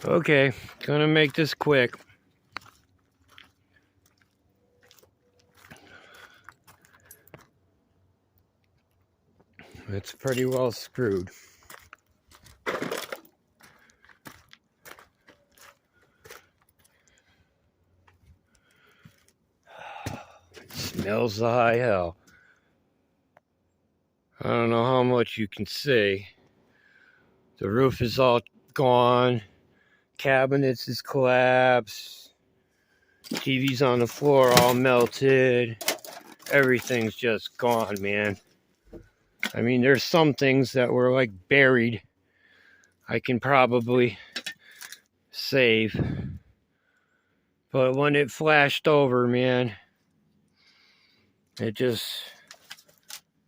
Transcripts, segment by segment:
Okay, gonna make this quick. It's pretty well screwed. It smells the high hell. I don't know how much you can see. The roof is all gone. Cabinets is collapsed. TV's on the floor all melted. Everything's just gone, man. I mean, there's some things that were like buried. I can probably save. But when it flashed over, man, it just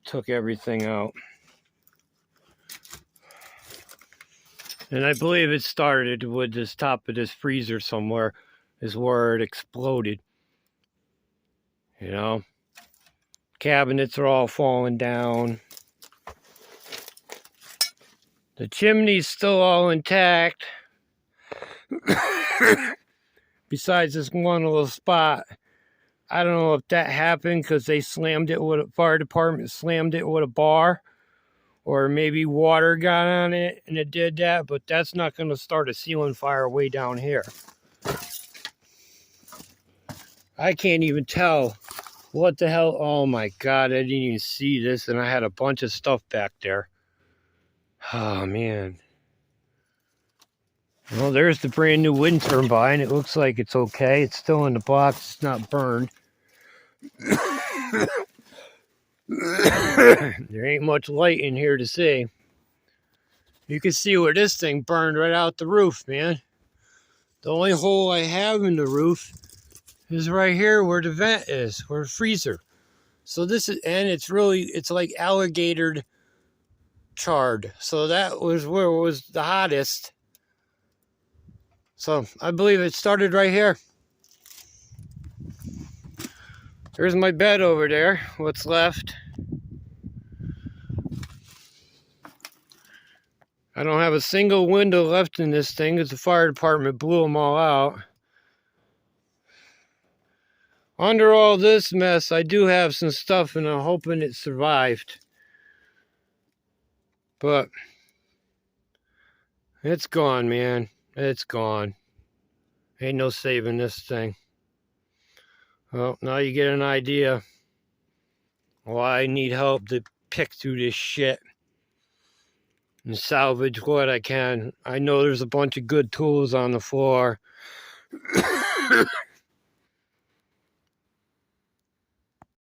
took everything out. And I believe it started with this top of this freezer somewhere is where it exploded. You know, cabinets are all falling down. The chimney's still all intact. Besides this one little spot. I don't know if that happened because they slammed it with a fire department, slammed it with a bar. Or maybe water got on it and it did that, but that's not going to start a ceiling fire way down here. I can't even tell what the hell. Oh my God, I didn't even see this, and I had a bunch of stuff back there. Oh man. Well, there's the brand new wind turbine. It looks like it's okay. It's still in the box. It's not burned. There ain't much light in here to see. You can see where this thing burned right out the roof, man. The only hole I have in the roof is right here where the vent is, where the freezer. So this is, and it's like alligator charred. So that was where it was the hottest. So I believe it started right here. There's my bed over there, what's left. I don't have a single window left in this thing because the fire department blew them all out. Under all this mess, I do have some stuff and I'm hoping it survived. But it's gone, man. It's gone. Ain't no saving this thing. Well, now you get an idea why I need help to pick through this shit and salvage what I can. I know there's a bunch of good tools on the floor.